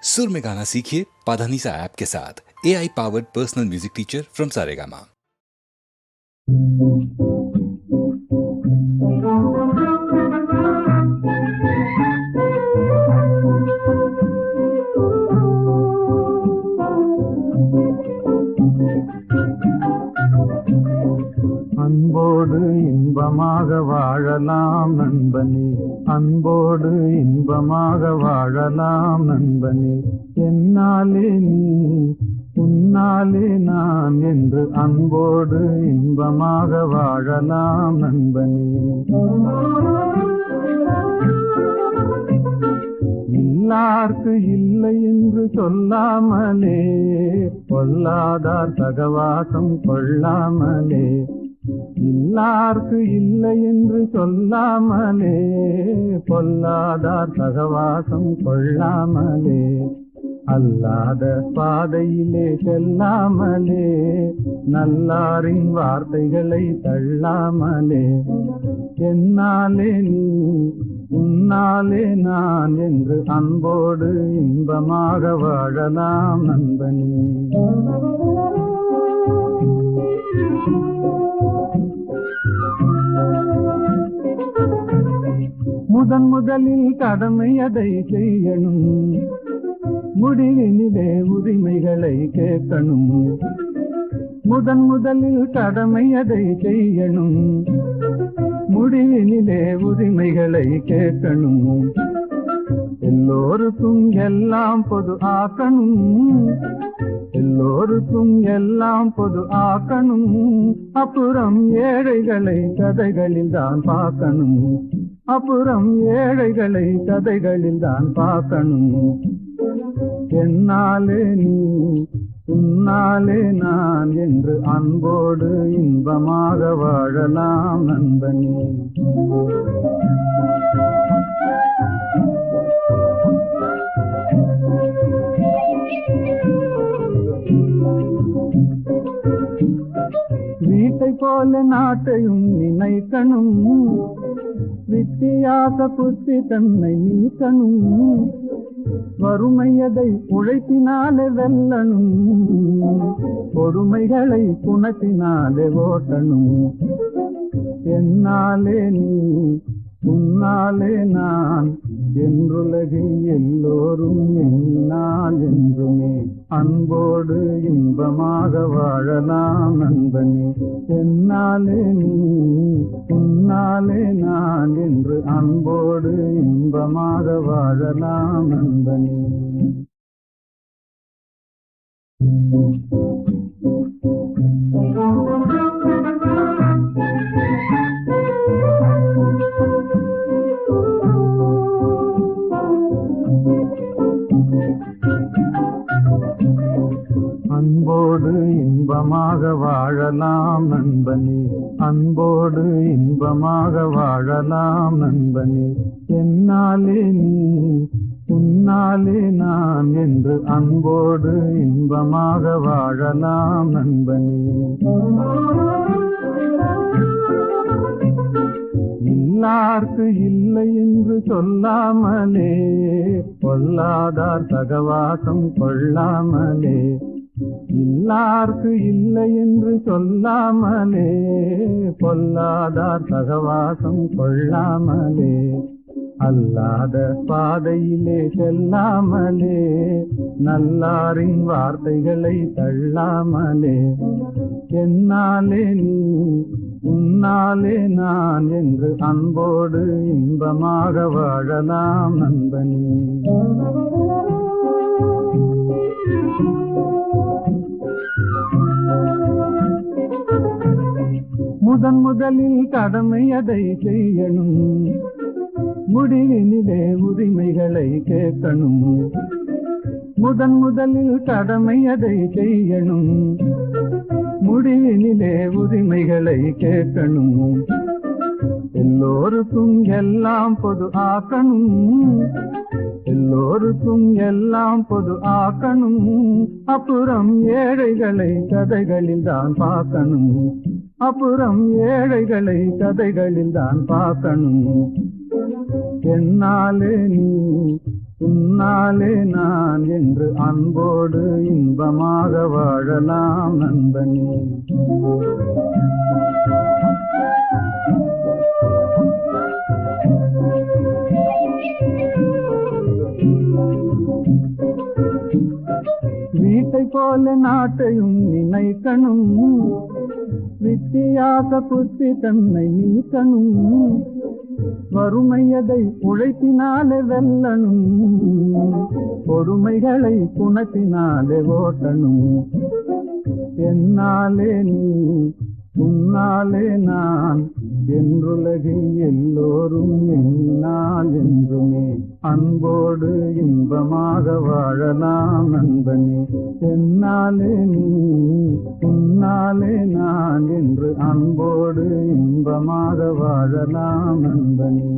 सुर में गाना सीखिए पाधानीसा ऐप के साथ। AI powered personal music teacher from Saregama. அன்போடு இன்பமாக வாழலாம் நண்பனே, அன்போடு இன்பமாக வாழலாம் நண்பனே. என்னாலே நீ உன்னாலே நான் என்று அன்போடு இன்பமாக வாழலாம் நண்பனே. இல்லார்க்கு இல்லை என்று சொல்லாமலே, பொல்லாதார் சகவாசம் கொள்ளாமலே. இல்லார்க்கு இல்லை என்று சொல்லாமலே, பொல்லாதார் சகவாசம் கொள்ளாமலே. அல்லாத பாதையிலே செல்லாமலே, நல்லாரின் வார்த்தைகளை தள்ளாமலே. என்னாலே நீ உன்னாலே நான் என்று அன்போடு இன்பமாக வாழலாம் நண்பனே. முதலில் கடமை அதை செய்யணும், முடிவினிலே உரிமைகளை கேட்கணும். முதலில் கடமை அதை செய்யணும், முடிவினிலே உரிமைகளை கேட்கணும். எல்லோருக்கும் எல்லாம் பொது ஆக்கணும், எல்லோருக்கும் எல்லாம் பொது ஆக்கணும். அப்புறம் ஏழைகளை கதைகளில் தான் பார்க்கணும், அப்புறம் ஏழைகளை கதைகளில் தான் பார்க்கணும். என்னாலே நீ உன்னாலே நான் என்று அன்போடு இன்பமாக வாழலாம் நண்பனே. வீட்டை போல நாட்டையும் நினைக்கணும், வித்தியாச புத்தி தன்னை நீக்கணும். வறுமையதை உழைப்பினாலே வெல்லணும், பொறுமைகளை குணத்தினாலே ஓட்டணும். என்னாலே நீ உன்னாலே நான் என்றுலகில் எல்லோரும் என்னால் என்றுமே அன்போடு இன்பமாக வாழலாம் நண்பனே. என்னாலே நீ உன்னாலே நான் என்று அன்போடு இன்பமாக வாழலாம் நண்பனே. அன்போடு இன்பமாக வாழலாம் நண்பனே, அன்போடு இன்பமாக வாழலாம் நண்பனே. என்னாலே நீ உன்னாலே நான் என்று அன்போடு இன்பமாக வாழலாம் நண்பனே. இல்லார்க்கு இல்லை என்று சொல்லாமலே, பொல்லாதார் சகவாசம் கொள்ளாமலே. இல்லார்க்கு இல்லை என்று சொல்லாமலே, பொல்லாதார் சகவாசம் கொள்ளாமலே. அல்லாத பாதையிலே செல்லாமலே, நல்லாரின் வார்த்தைகளை தள்ளாமலே. என்னாலே நீ உன்னாலே நான் என்று அன்போடு இன்பமாக வாழலாம் நண்பனே. முதலில் கடமை அதை செய்யணும், முடிவினிலே உரிமைகளை கேட்கணும். முதலில் கடமை அதை செய்யணும், முடிவினிலே உரிமைகளை கேட்கணும். எல்லோருக்கும் எல்லாம் பொது ஆக்கணும், எல்லோருக்கும் எல்லாம் பொது ஆக்கணும். அப்புறம் ஏழைகளை கதைகளில் தான் பார்க்கணும், அப்புறம் ஏழைகளை கதைகளில் தான் பார்க்கணும். என்னாலே நீ உன்னாலே நான் என்று அன்போடு இன்பமாக வாழலாம் நண்பனே. வீட்டை போல நாட்டையும் நினைக்கணும், வித்தியாச புத்தி தன்னை நீக்கணும், வறுமையதை உழைப்பினாலே வெல்லணும், பொறுமைகளை குணத்தினாலே ஓட்டணும். என்னாலே நீ உன்னாலே நான் என்றுலகில் எல்லோரும் எண்ணினால் என்றுமே அன்போடு இன்பமாக வாழலாம் நண்பனே. என்னாலே நீ உன்னாலே நான் என்று அன்போடு இன்பமாக வாழலாம் நண்பனே.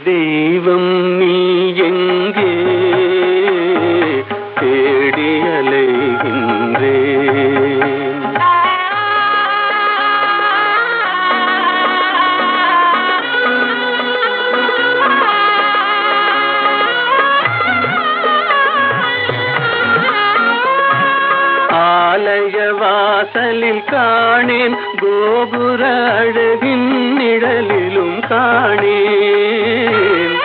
தெய்வம் நீ எங்கே தேடி அலைகின்றேன். ஆலய வாசலில் காணேன், கோபுர அழகின் நிழலிலும் காணேன்.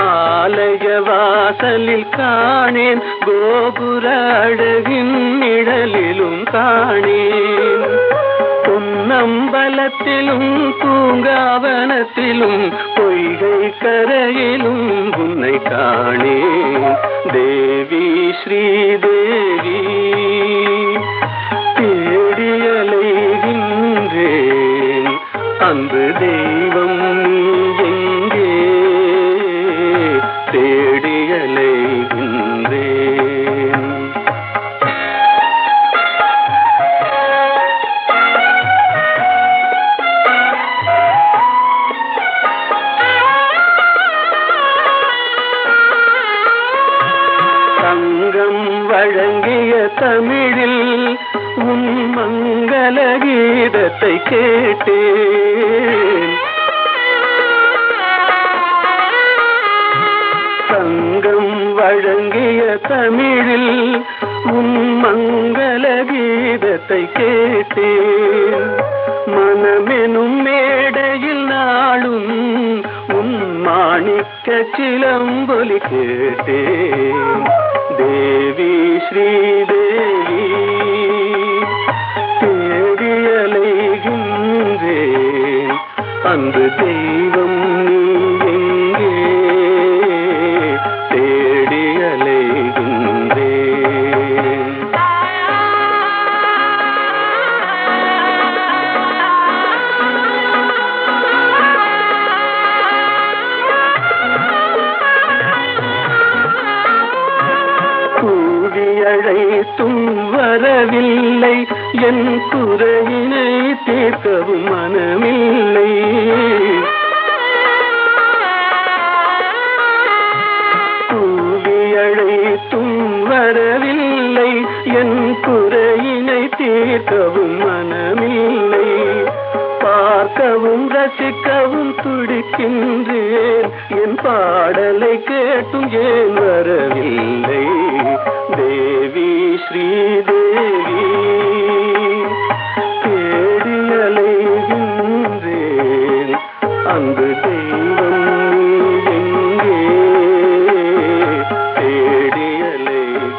ஆலய வாசலில் காணேன், கோபுர அழகின் நிழலிலும் காணேன். பொன்னம்பலத்திலும் பூங்காவனத்திலும் பொய்கை கரையிலும் உன்னை காணேன். தேவி ஸ்ரீதேவி தேடி அலைகின்றேன். அன்பு தெய்வம் நீ எங்கே தேடி அலைகின்றேன். சங்கம் வழங்கிய தமிழில் உன் மங்கள கீதத்தை கேட்டேன். சங்கம் வழங்கிய தமிழில் உன் மங்கள கீதத்தை கேட்டேன். மனமெனும் மேடையில் நாளும் உன் மாணிக்க சிலம்பொலி கேட்டேன். தேவி ஸ்ரீதேவி தேடி அலைகின்றேன். அன்பு தெய்வம் நீ எங்கே தேடி அலைகின்றேன். அழைத்தும் வரவில்லை, என் குறையினை தீர்க்கவும் மனமில்லை. கூவி அழைத்தும் வரவில்லை, என் குறையினை தீர்க்கவும் மனமில்லை. பார்க்கவும் ரசிக்கவும் துடிக்கின்றேன், என் பாடலை கேட்டும் ஏன் வரவில்லை. தேவி ஸ்ரீதேவி தேடி அலைகின்றேன். அன்பு தெய்வம் நீ எங்கே தேடி அலைகின்றேன்.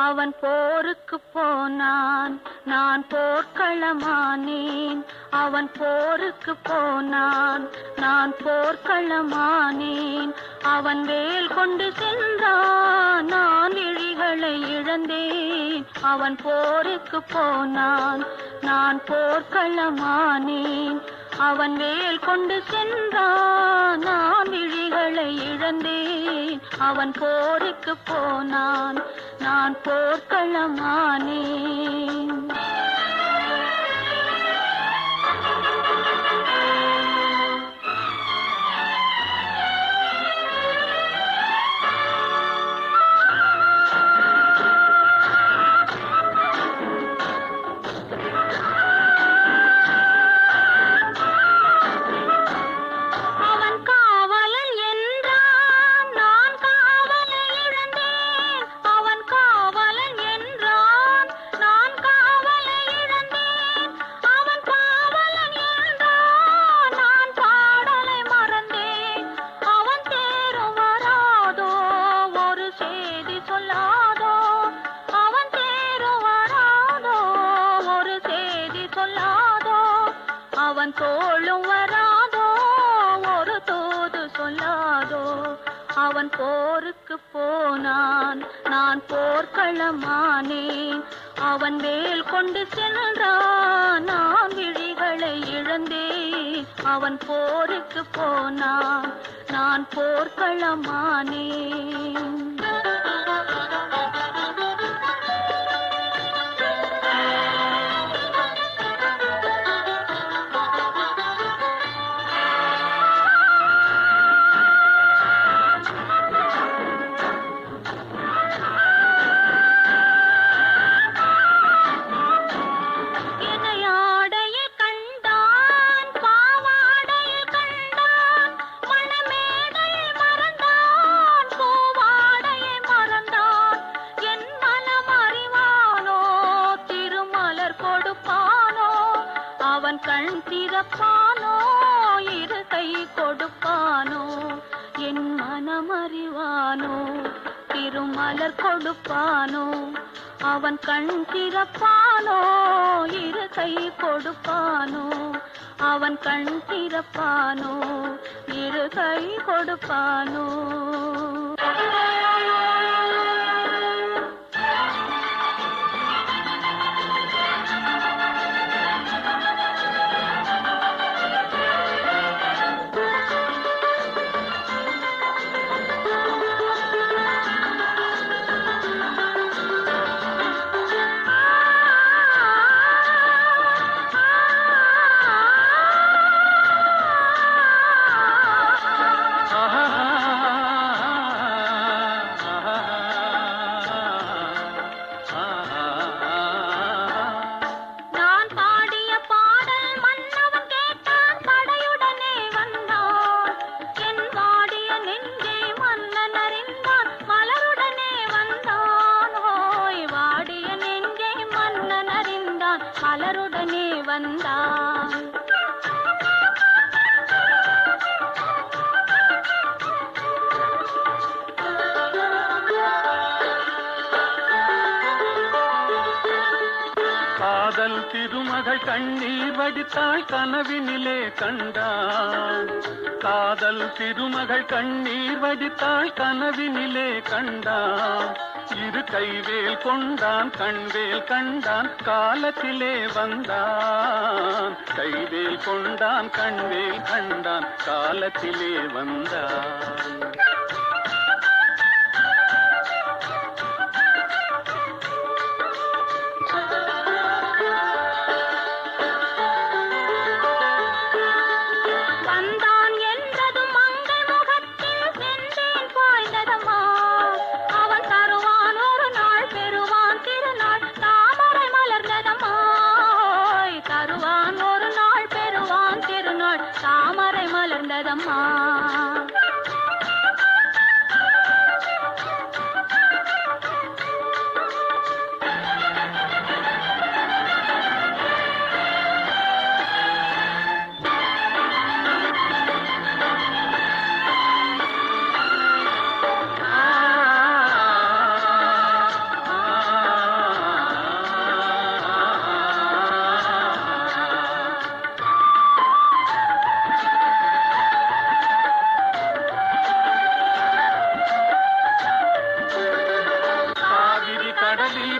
அவன் போருக்கு போனான், நான் போர்க்களமானேன். அவன் போருக்கு போனான், நான் போர்க்களமானேன். அவன் வேல் கொண்டு சென்றான், நான் விழிகளை இழந்தேன். அவன் போருக்கு போனான், நான் போர்க்களமானேன். அவன் வேல் கொண்டு சென்றான், நான் விழிகளை இழந்தேன். அவன் போருக்கு போனான், நான் போர்க்களமானேன். அவன் தோளும் வராதோ ஒரு தூது சொல்லாதோ. அவன் போருக்கு போனான், நான் போர்க்களமானேன். அவன் வேல் கொண்டு சென்றான், நான் விழிகளை இழந்தேன். அவன் போருக்கு போனான், நான் போர்க்களமானேன். கண் திறப்பானோ இரு கை கொடுப்பானோ, என் மனமறிவானோ திருமலர் கொடுப்பானோ. அவன் கண் திறப்பானோ இரு கை கொடுப்பானோ, அவன் கண் திறப்பானோ இரு கை கொடுப்பானோ. மலருடனே வந்தான். காதல் திருமகள் கண்ணீர் வடித்தாள் கனவினிலே கண்டான். காதல் திருமகள் கண்ணீர் வடித்தாள் கனவினிலே கண்டான். இரு கைவேல் கொண்டான் கண்வேல் கண்டான் காலத்திலே வந்தான். கைவேல் கொண்டான் கண்வேல் கண்டான் காலத்திலே வந்தான். தாமரை மலர்ந்ததம்மா.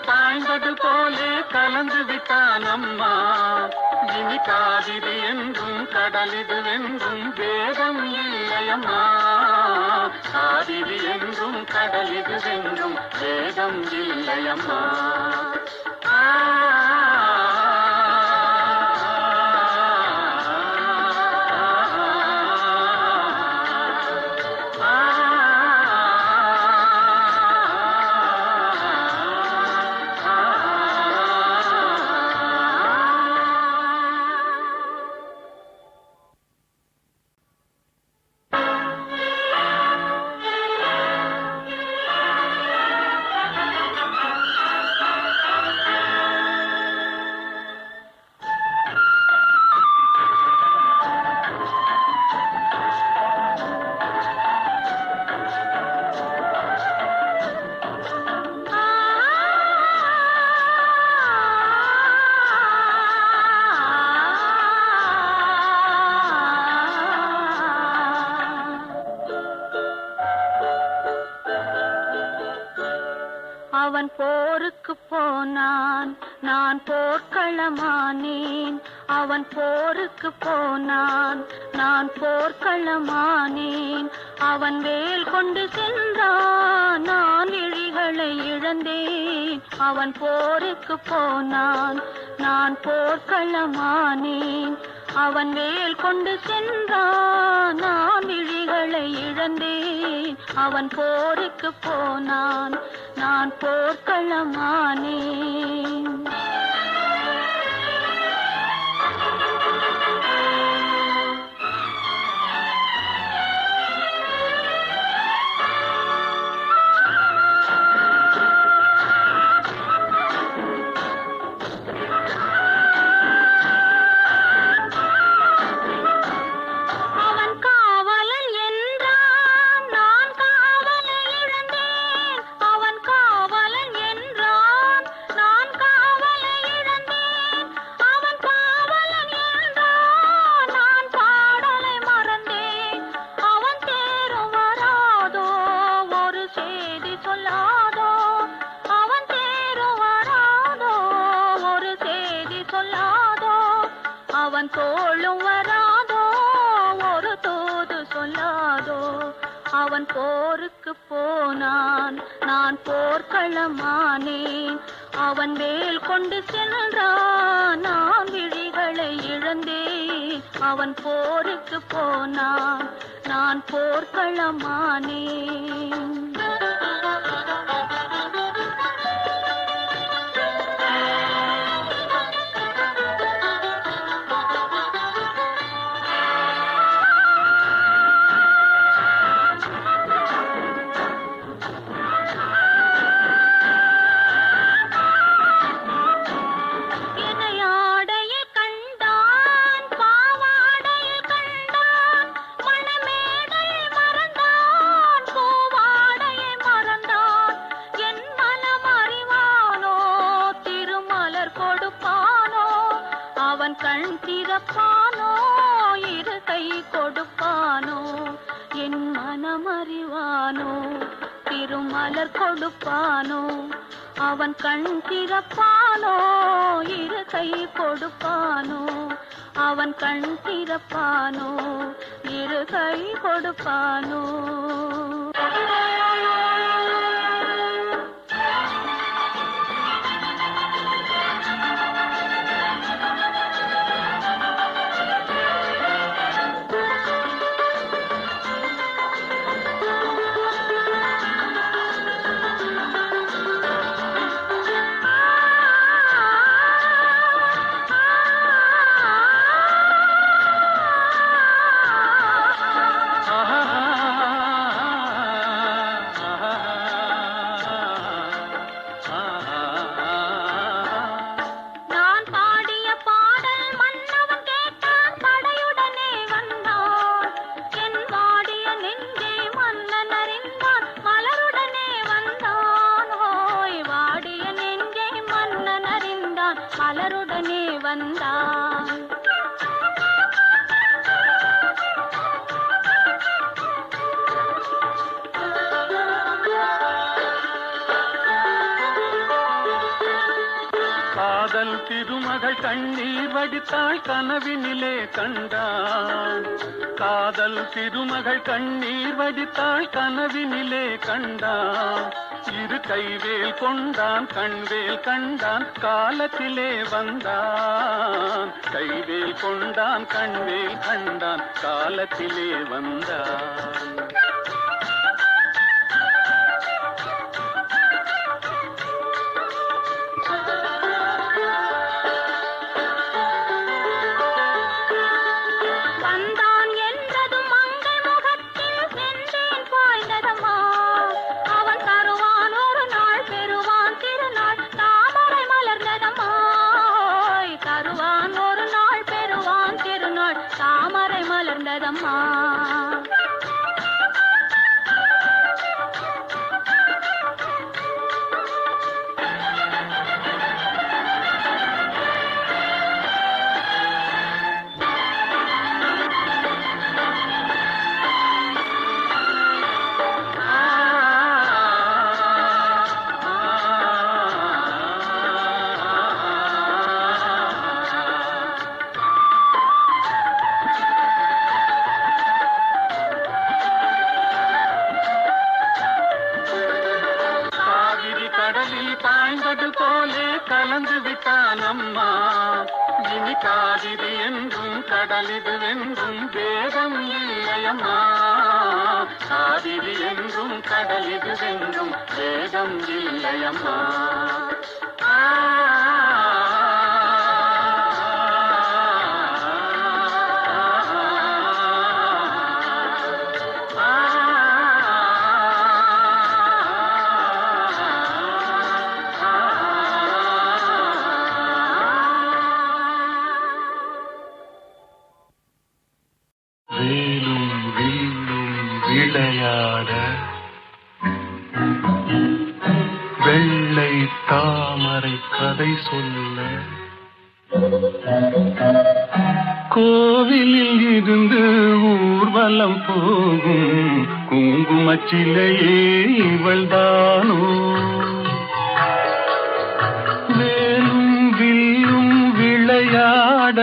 பாய்ந்தது போலே கலந்து விட்டான் அம்மா. இனி காவிரி என்றும் கடலிது என்றும் வேதம் இல்லையம்மா. காவிரி என்றும் கடலிது என்றும் வேதம் இல்லையம்மா. போனான், நான் போர்க்களமானேன். அவன் போருக்கு போனான், நான் போர்க்களமானேன். அவன் வேல் கொண்டு சென்றான், நான் விழிகளை இழந்தேன். அவன் போருக்கு போனான், நான் போர்க்களமானேன். அவன் வேல் கொண்டு சென்றான், நான் விழிகளை இழந்தேன். அவன் போருக்கு போனான், நான் போர்க்களமானேன். அவன் தோளும் வராதோ, ஒரு தூது சொல்லாதோ. அவன் போருக்கு போனான், நான் போர்க்களமானேன். அவன் வேல் கொண்டு சென்றான், நான் விழிகளை இழந்தேன். அவன் போருக்கு போனான், நான் போர்க்களமானேன். அவன் கண் திறப்பானோ, இரு கை கொடுப்பானோ, என் மனம் அறிவானோ, திருமலர் கொடுப்பானோ. அவன் கண் திறப்பானோ, இரு கை கொடுப்பானோ, அவன் கண் திறப்பானோ, இரு கை கொடுப்பானோ. மலருடனே வந்தான். காதல் திருமகள் கண்ணீர் வடித்தாள், கனவினிலே கண்டான். காதல் திருமகள் கண்ணீர் வடித்தாள், கனவினிலே கண்டான். இரு கைவேல் கொண்டான், கண்வேல் கண்டான், காலத்திலே வந்தான். கைவேல் கொண்டான், கண்வேல் கண்டான், காலத்திலே வந்தான். தாமரை மலர்ந்ததம்மா. தானம்மா. இனி காவிரி என்றும் கடலிது வென்றும் வேதம் இல்லையம்மா. காவிரி என்றும் கடலிது வென்றும் வேதம் இல்லையம்மா. விளையாட வெள்ளை தாமரை கதை சொல்ல கோவிலில் இருந்து ஊர்வலம் போகும் குங்குமச்சிலையே இவள்தானோ. வேலும் வில்லும் விளையாட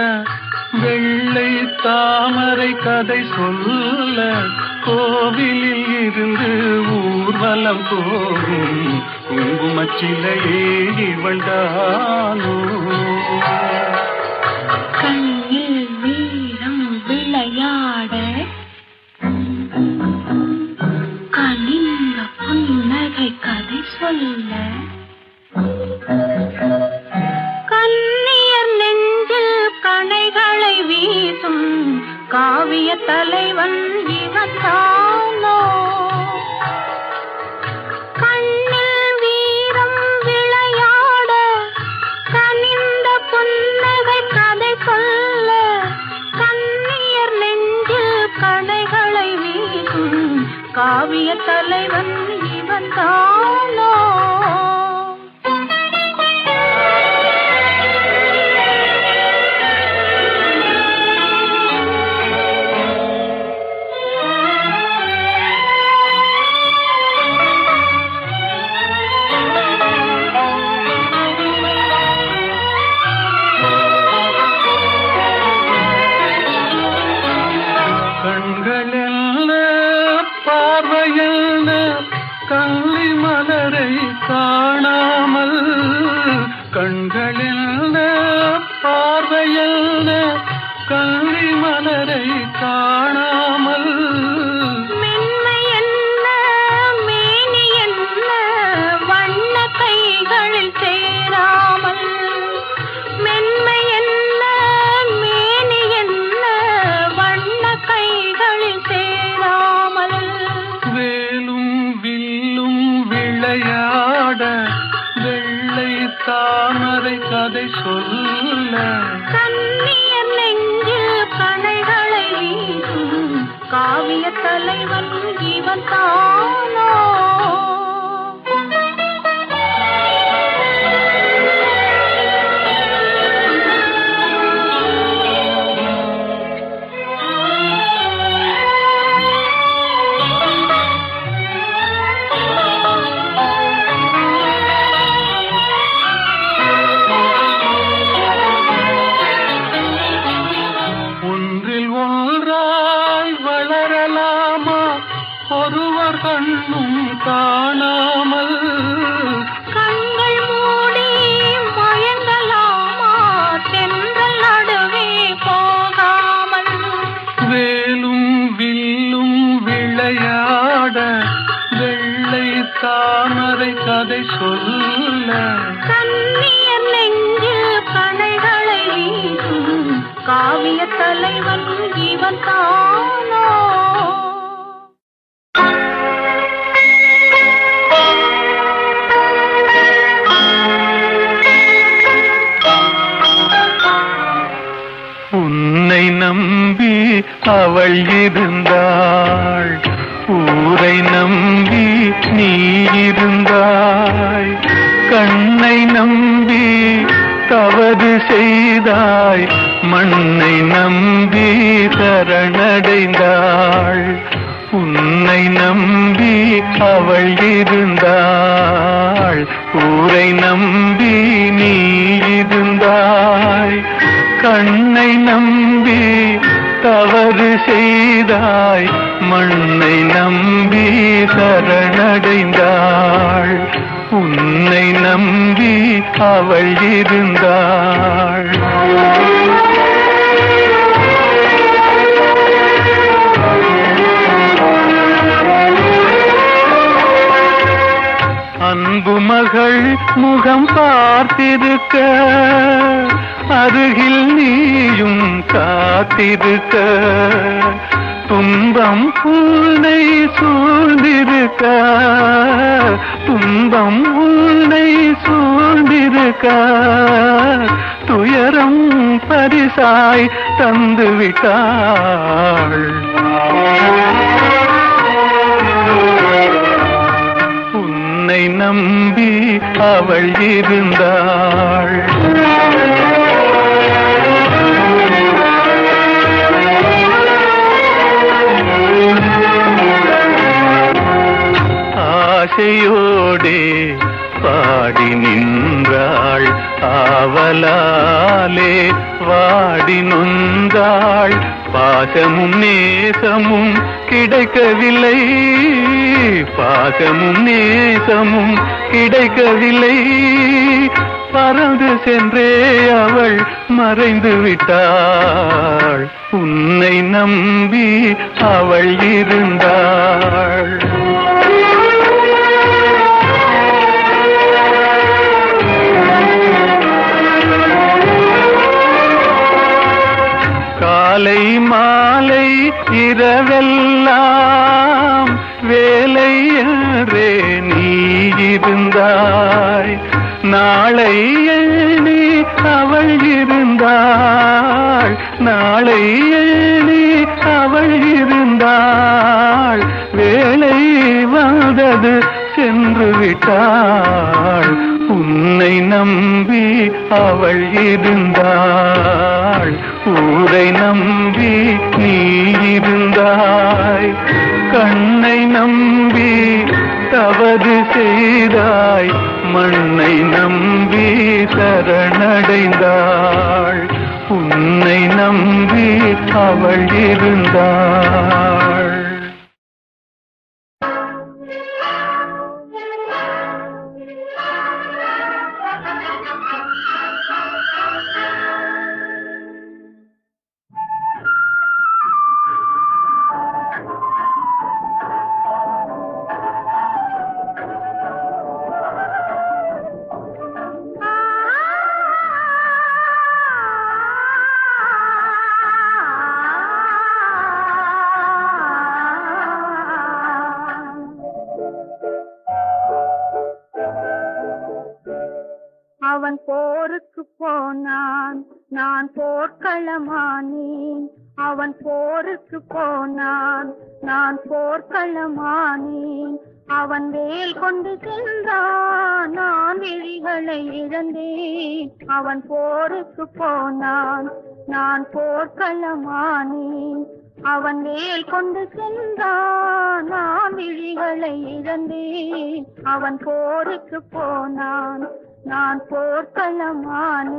வெள்ளை தாமரை கதை சொல்ல கோவிலில் இருந்து ஊர்வலம் போகும் குங்குமச்சிலையே இவள்தானோ. கண்ணில் வீரம் விளையாட கனிந்த புன்னகை கதை சொல்ல கண்ணியர் நெஞ்சில் கணைகளை வீசும் காவிய தலைவன் இவன் தானோ. கண்ணில் வீரம் விளையாட கனிந்த புன்னகை கதை சொல்ல கண்ணியர் நெஞ்சில் கணைகளை வீசும் காவிய தலைவன் இவன் தானோ. கண்களெல்ல பார்வையல்ல கள்ளி மலரை காணாமல் கண்களெல்ல பார்வையல்ல கள்ளி மலரை காணாமல் மென்மை என்ன மேனி என்ன வண்ண கைகளில் சேராமல் மென்மை என்ன மேனி என்ன வண்ண கைகளில் சேராமல் வேலும் வில்லும் விளையாட வெள்ளை தாமரை கதை சொல்ல கண்ணியர் நெஞ்சில் கணைகளை வீசும் காவிய தலைவன் இவன் தானோ. ஒன்றில் ஒன்றாய் வளரலாமா ஒருவர் கண்ணும் காணாமல் கண்கள் மூடி மயங்கலாமா தென்றல் நடுவே போகாமல் வேலும் வில்லும் விளையாட வெள்ளை தாமரை கதை சொல்ல கண்ணியர் நெஞ்சில் கணைகளை வீசும் காவிய தலைவன் இவன் தானோ. உன்னை நம்பி அவள் இருந்தாள் ஊரை நம்பி நீ இருந்தாய் கண்ணை நம்பி தவறு செய்தாய் மண்ணை நம்பி சரணடைந்தாள் உன்னை நம்பி அவள் இருந்தாள் ஊரை நம்பி நீ இருந்தாய் கண்ணை நம்பி தவறு செய்தாய் மண்ணை நம்பி சரணடைந்தாள் உன்னை நம்பி அவள் இருந்தாள். அன்பு மகள் முகம் பார்த்திருக்க, அருகில் நீயும் காத்திருக்க, துன்பம் உன்னை சூழ்ந்திருக்க, துன்பம் உன்னை சூழ்ந்திருக்க, துயரம் பரிசாய் தந்து விட்டாள். உன்னை நம்பி அவள் இருந்தாள். ஆசையோடே பாடி நின்றாள், ஆவலாலே வாடி நொந்தாள். பாசமும் நேசமும் கிடைக்கவில்லை, பாசமும் நேசமும் கிடைக்கவில்லை. பறந்து சென்றே அவள் மறைந்து விட்டாள். உன்னை நம்பி அவள் இருந்தாள். காலை மாலை இரவெல்லாம் வேலை என்றே நீ இருந்தாய். நாளை எண்ணி அவள் இருந்தாள், நாளை எண்ணி அவள் இருந்தாள். வேலை வந்தது சென்று விட்டாள். உன்னை நம்பி அவள் இருந்தாள். ஊரை நம்பி நீ இருந்தாய். கண்ணை நம்பி தவறு செய்தாய், மண்ணை நம்பி சரணடைந்தாள். உன்னை நம்பி அவள் இருந்தாள். அவன் போருக்கு போனான், நான் போர்க்களமானேன். அவன் போருக்கு போனான், நான் போர்க்களமானேன். அவன் வேல் கொண்டு சென்றான், நான் விழிகளை இழந்தேன். அவன் போருக்கு போனான், நான் போர்க்களமானேன். அவன் வேல் கொண்டு சென்றான், நான் விழிகளை இழந்தேன். அவன் போருக்கு போனான், நான் போர்க்களமானேன்.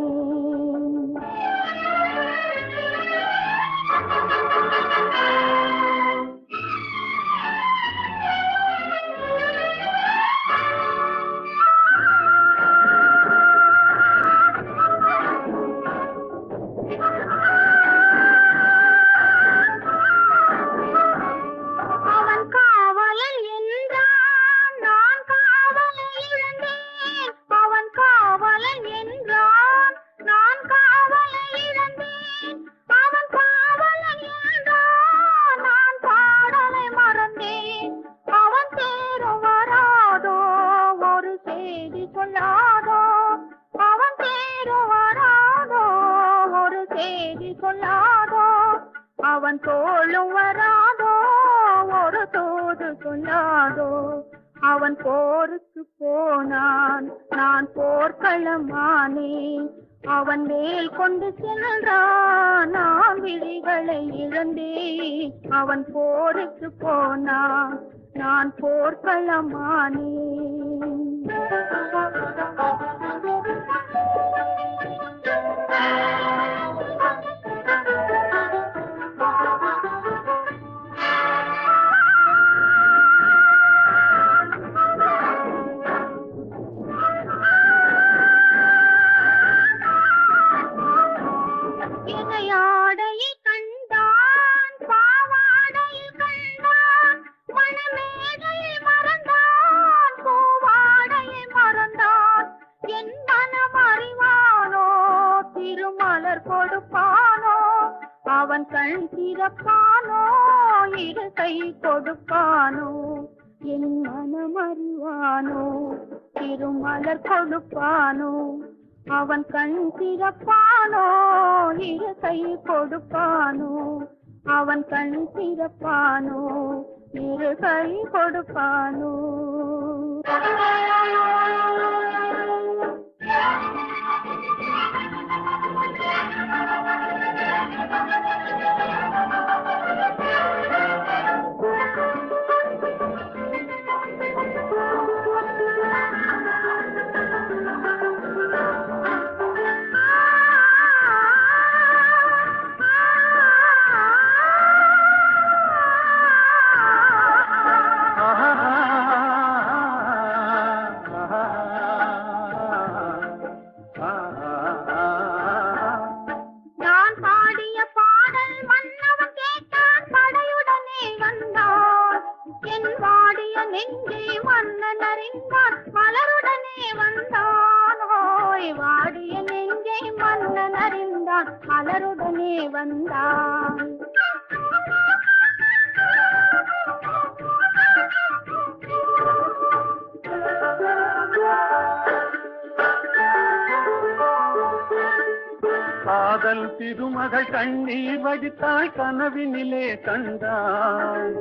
அவன் காவலன் என்றான், நான் காவலை இழந்தேன். அவன் காவலன் என்றான், நான் காவலை இழந்தேன். அவன் காவலன் என்றான், நான் பாடலை மறந்தேன். அவன் தேரும் வராதோ, ஒரு செய்தி சொல்லாதோ. அவன் தேரும் வராதோ, ஒரு செய்தி சொல்லாதோ. அவன் தோளும் வராதோ, ஒரு தூது சொல்லாதோ. அவன் போருக்கு போனான், நான் போர்க்களமானேன். அவன் வேல் கொண்டு சென்றான், நான் விழிகளை இழந்தேன். அவன் போருக்கு போனான், நான் போர்க்களமானேன். அவன் கண் திறப்பானோ இரு கை கொடுப்பானோ என் மனம் அறிவானோ திருமலர் கொடுப்பானோ அவன் கண் திறப்பானோ இரு கை கொடுப்பானோ அவன் கண் திறப்பானோ இரு கை கொடுப்பானோ மலருடனே வந்தான் காதல் திருமகள் கண்ணீர் வடித்தாய் கனவினிலே கண்டாய்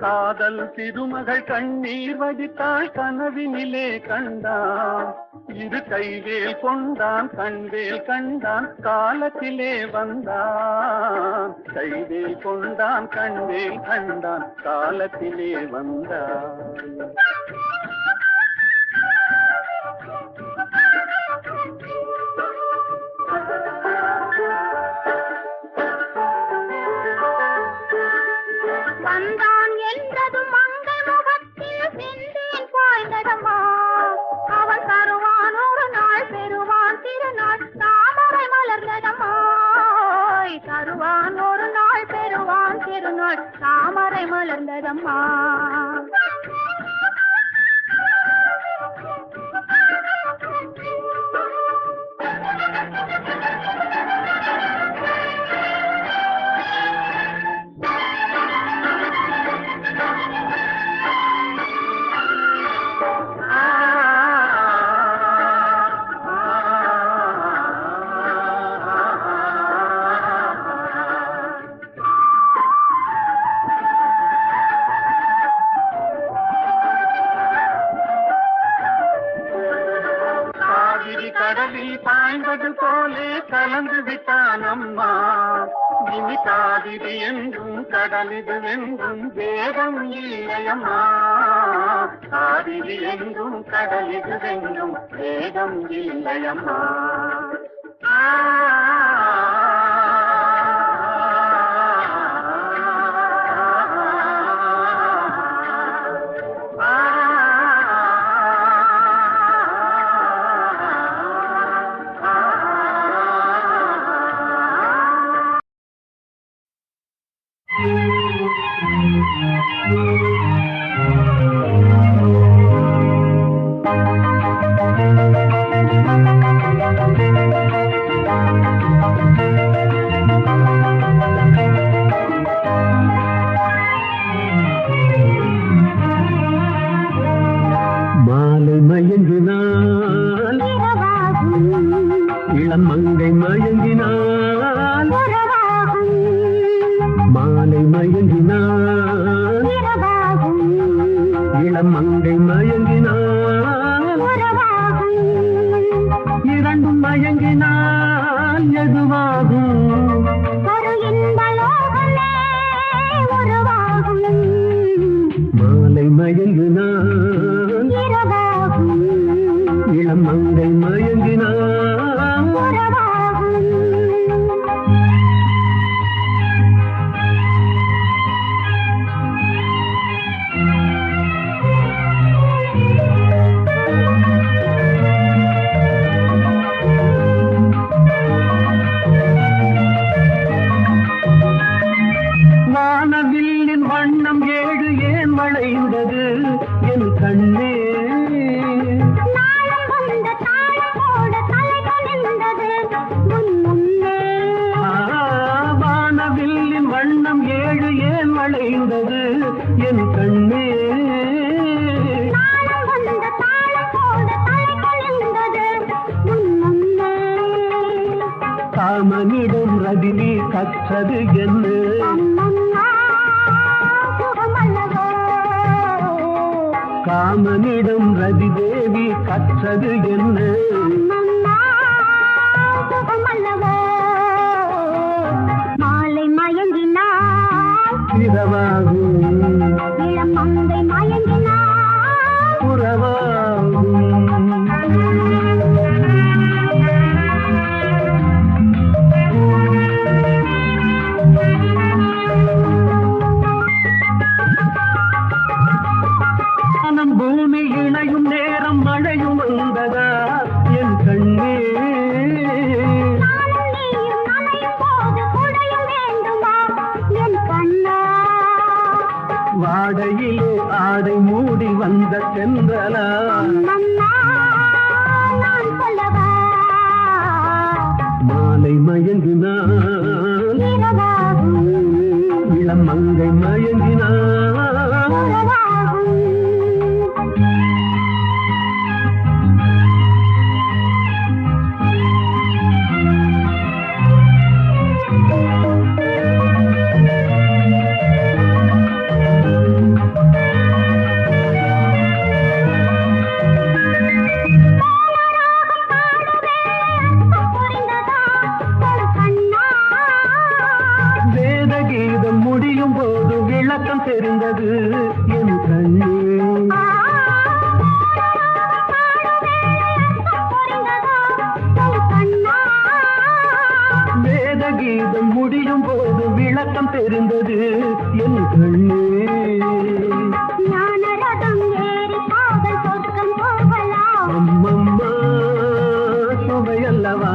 காதல் திருமகள் கண்ணீர் வடித்தாய் கனவினிலே கண்டான் இரு கைவேல் கொண்டான் கண்வேல் கண்டான் காலத்திலே வந்தான் கைவேல் கொண்டான் கண்வேல் கண்டான் காலத்திலே வந்தான் வந்தான் என்றதும் மங்கள் முகத்தில் சென்றேன் பாய்ந்ததம்மா அவன் தருவான் ஒரு நாள் பெறுவான் திருநாள் தாமரை மலர்ந்ததம்மா தருவான் ஒரு நாள் பெறுவான் திருநாள் தாமரை மலர்ந்ததம்மா கடலில் பாய்ந்தது போலே கலந்து விட்டான் அம்மா இனி காவிரி என்றும் கடலிது என்றும் வேதம் இல்லையம்மா காவிரி என்றும் கடலிது என்றும் வேதம் இல்லையம்மா மாலை மயங்கினால் இளம் மங்கை மயங்கினால் மாலை மயங்கினால் இளம் மங்கை மயங்கினால் இரண்டும் மயங்கினால் எதுவாகும் மாலை மயங்கினால் இளம் மங்கை மயங்கினால் என் கண்ணே தாளம் வந்த தாளம் போட தலை குலுங்குது உன் முன்னே. காமனிடம் ரதினி கற்றது என்ன அம்மம்மா, சுகமல்லவோ. காமனிடம் ரதி தேவி கற்றது என்ன அம்மம்மா, சுகமல்லவோ. மாலை மயங்கினாள் இரவாகும் இளம் மங்கை மயங்கினாள். உறவாகும் மனம் பூமி இணையும் நேரம் மழையும் வந்ததா என் கண்ணே நானும் நீயும் நனையும் போது குடையும் வேண்டுமா என் கண்ணா. வாடையிலே ஆடை மூடி வந்த சென்றலா அம்மம்மா, நான் சொல்லவா மாலை மயங்கினான் இரவாகும் இளம் மங்கை மயங்கினான் உறவாகும். புரிந்ததா ஒரு கண்ணா. வேத கீதம் முடியும் போது விளக்கம் தெரிந்தது என் கண்ணே வேத கீதம் முடியும் போது விளக்கம் தெரிந்தது என் கண்ணே அம்மம்மா சுவையல்லவா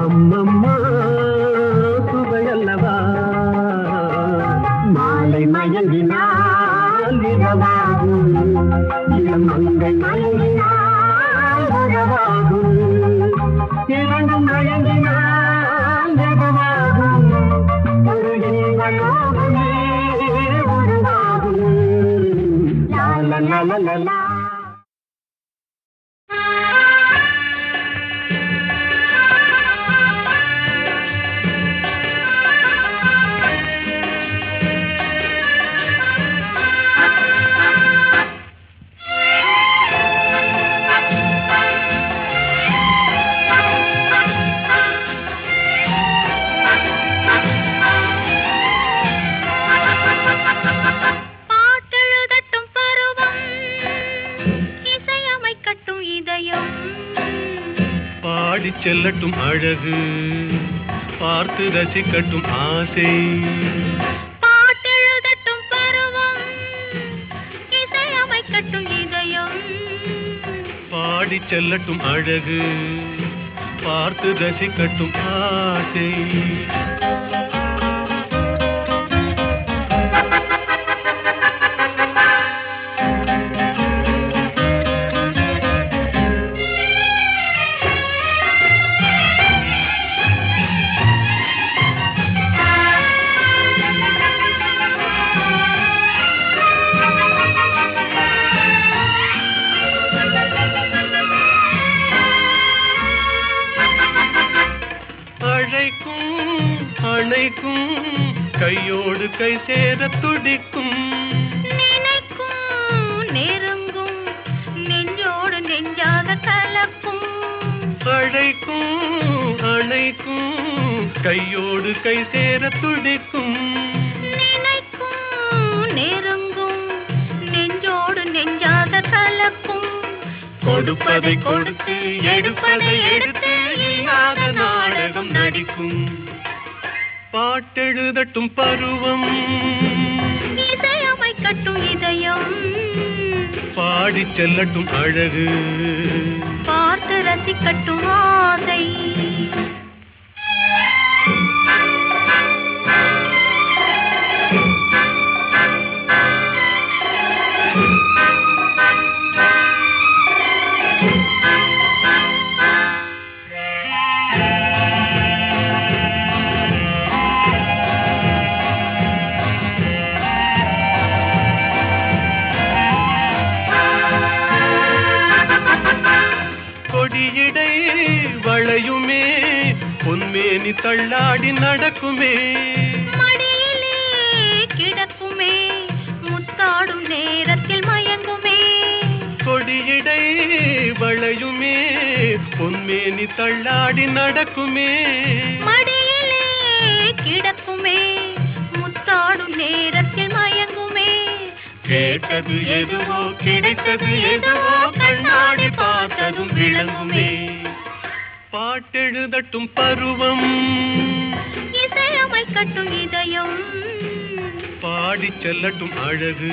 அம்மம்மா சுவையல்லவா மாலை மயங்கினால் இரவாகும் இளம் மங்கை மயங்கினால் உறவாகும் இரண்டும் மயங்கினால் இரவாகும் ஒரு இன்பலோகமே உருவாகும் லா லா லா லா லா. பாட்டெழுதட்டும் பருவம், இசையமைக்கட்டும் இதயம். பாடிச் செல்லட்டும் அழகு பார்த்து ரசிக்கட்டும் ஆசை பாட்டெழுதட்டும் பருவம், இசையமைக்கட்டும் இதயம். பாடிச் செல்லட்டும் அழகு பார்த்து ரசிக்கட்டும் ஆசை அணைக்கும் கையோடு கை சேர துடிக்கும் நினைக்கும் நெருங்கும் நெஞ்சோடு நெஞ்சாக கலக்கும். அணைக்கும் கையோடு கை சேர துடிக்கும் நினைக்கும் நெருங்கும் நெஞ்சோடு நெஞ்சாக கலக்கும். கொடுப்பதை கொடுத்து எடுப்பதை எடுத்து இல்லாத நாடகம் நடிக்கும் பாட்டெழுதட்டும் பருவம் இசையமைக்கட்டும் இதயம். பாடிச் செல்லட்டும் அழகு பார்த்து ரசிக்கட்டும் ஆசை. வளையுமே பொன்மேனி தள்ளாடி நடக்குமே மடியிலே கிடக்குமே முத்தாடும் நேரத்தில் மயங்குமே கொடியடை வளையுமே பொன்மேனி தள்ளாடி நடக்குமே மடியிலே கிடக்குமே முத்தாடும் நேரத்தில் மயங்குமே கேட்டது எதுவோ கிடைத்தது எதுவோ கண்ணாடி பார்த்ததும் விளங்குமே பாட்டெழுதட்டும் பருவம் இசையமைக்கட்டும் இதயம் பாடிச் செல்லட்டும் அழகு